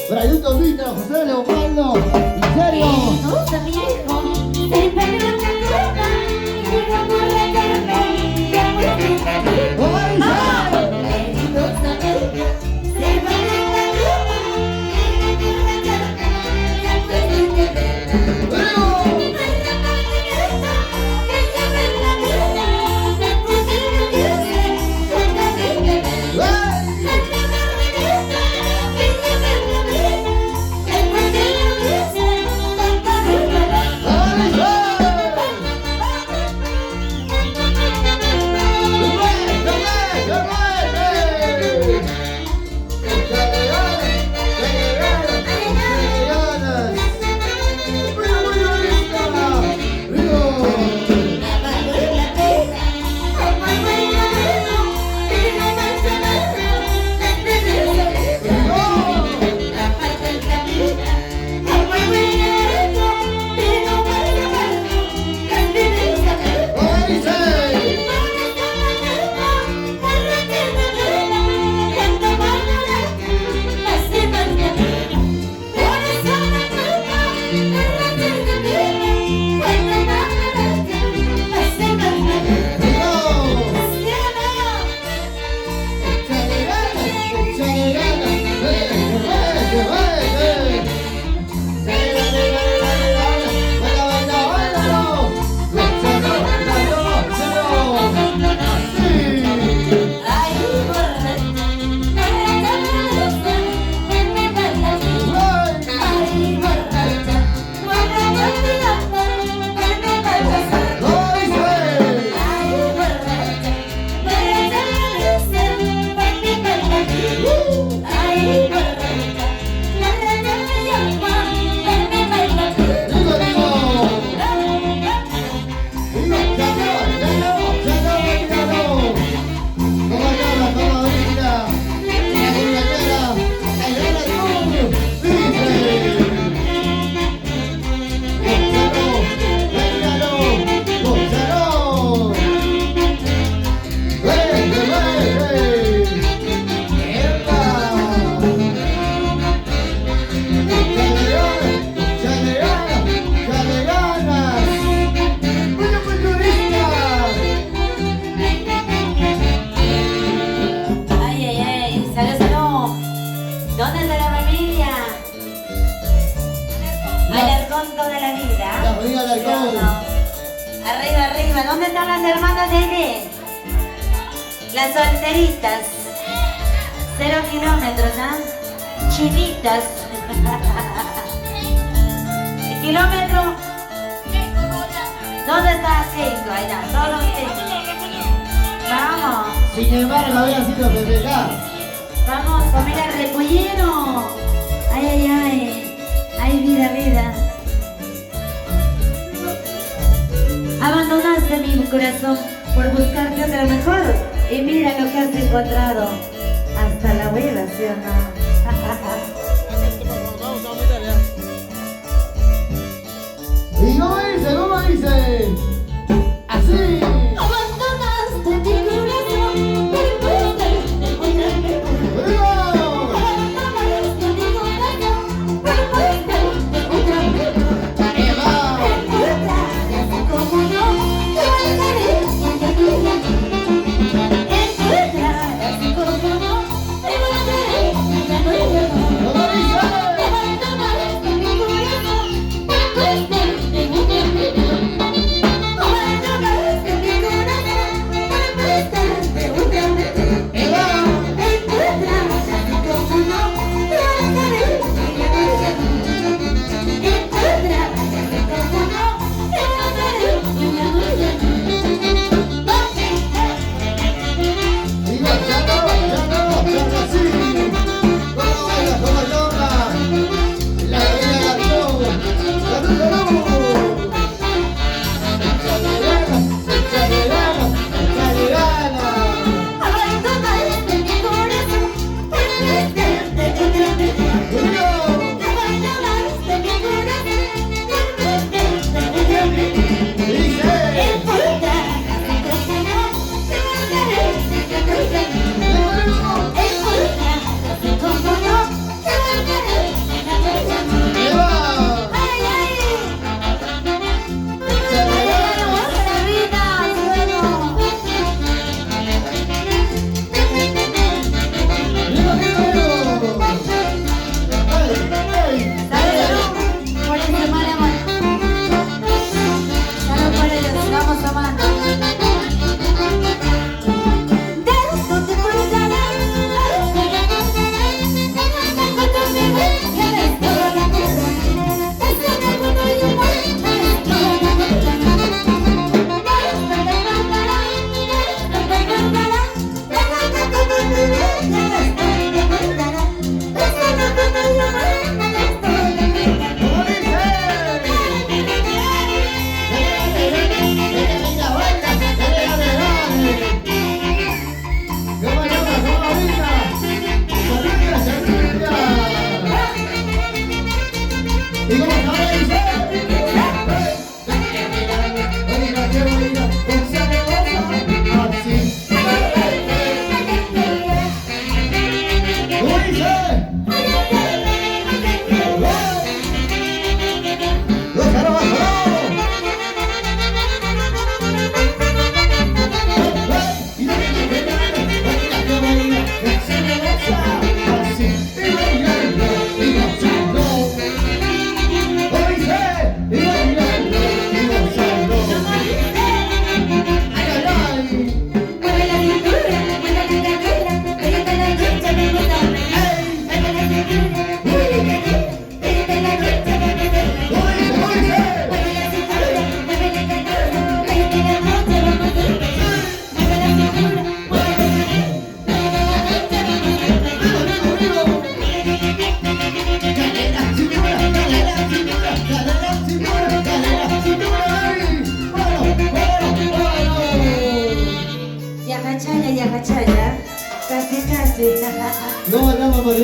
Brayuto Vita, José Leopoldo, ¿en serio? Arriba, arriba. ¿Dónde están las hermanas Nene? Las solteritas. 0 kilómetros, ¿ah? Chinitas. ¿El kilómetro? ¿Dónde está 5? Ahí está, todos 5. Vamos. Sin embargo, había sido festejar. Vamos, comer el repollero. Ay, ay, ay. Ay, vida, vida. Abandonaste mi corazón por buscarte otra mejor. Y mira lo que has encontrado. Hasta la abuela, ¿sí o no? ¿Y cómo dice? ¿Cómo dice? Así. Abandonaste mi corazón por buscarte otra mejor. Abandonaste mi corazón por buscarte otra mejor.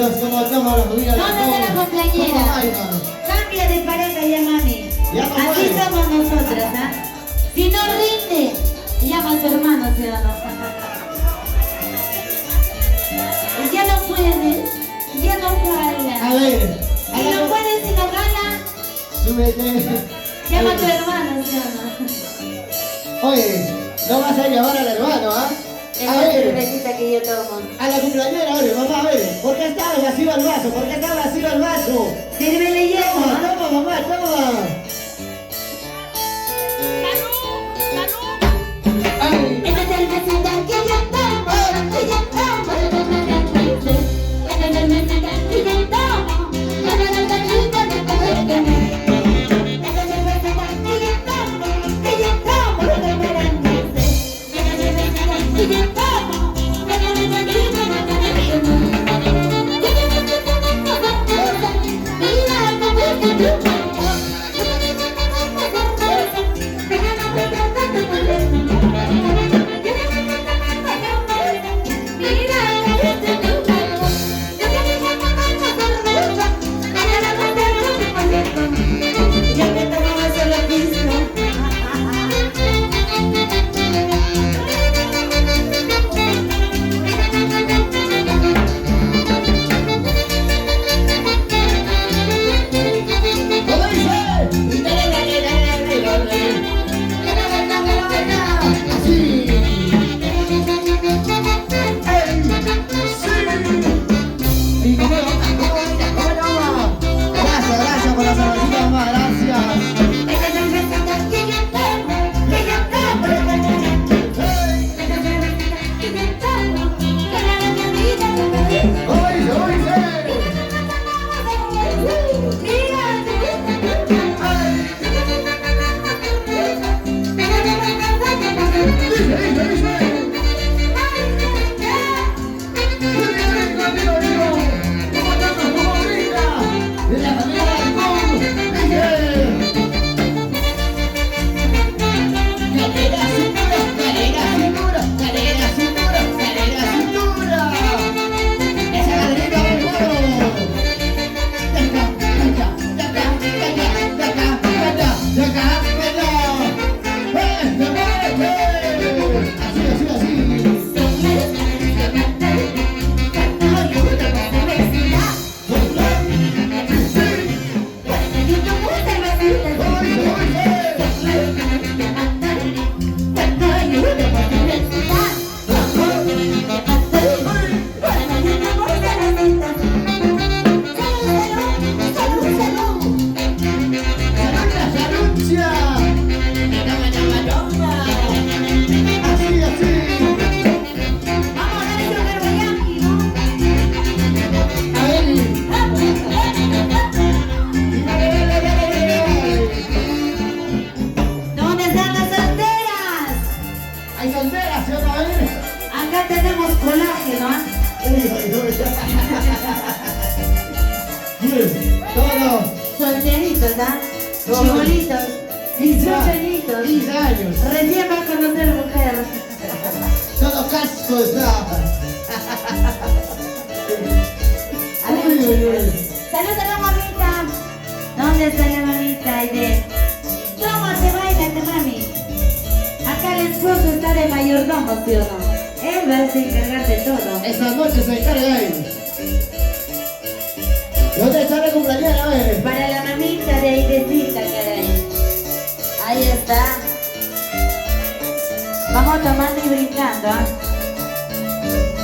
Dios, cómo toma los días. ¿Dónde está la cumpleañera? Cambia de pareja ya, mami. Ya, mamá. Así somos nosotras, ¿ah? Si no rinde, llama a su hermano, ¿sí o no? Ya no puede, ya no jala. A ver. Si no puede, si no gana, Súbete. llama a tu hermano, ¿sí o no? Oye, no vas a llevar al hermano, ¿ah? A Esa ver, cervecita que yo tomo. a la cumpleañera, a ver, mamá, a ver. ¿Por qué está vacío el vaso? ¿Por qué está vacío el vaso? Sírvele hielo, Toma, ¿ah? toma, mamá, toma. Ay. Esa cervecita que yo tomo, que yo tomo. Esa cervecita que yo tomo, esa cervecita que yo tomo. Esa cervecita que yo tomo, que yo tomo. Esa cervecita que yo tomo, esa cervecita que yo tomo. Mira cómo te tomo. Ya me tomaba solo piso. ¿Cómo dice? Así. Y cómo no, cómo no. Gracias, gracias por la cervecita, mamá, gracias. Esa cervecita que yo tomo, que yo tomo. Esa cervecita que yo tomo, que la mi vida me dice. Oye, oye. Acá tenemos colágeno, ¿ah? Todos, Solteritos, ¿ah? Todos. Chibolitos. 15 Solteritos. 15 años. Recién va a conocer mujer. Todo casco está. A ver, Uy, uy, uy. saluda a la mamita. ¿Dónde está la mamita? Aide? ¿Cómo te bailas, mami? Acá el esposo está de mayordomo, ¿sí o no? Él va a encargar de todo. Esta noche se encarga él. ¿Dónde está la cumpleañera? A ver. Para la mamita de Aidecita, caray. Ahí está. Vamos tomando y brincando, ¿ah?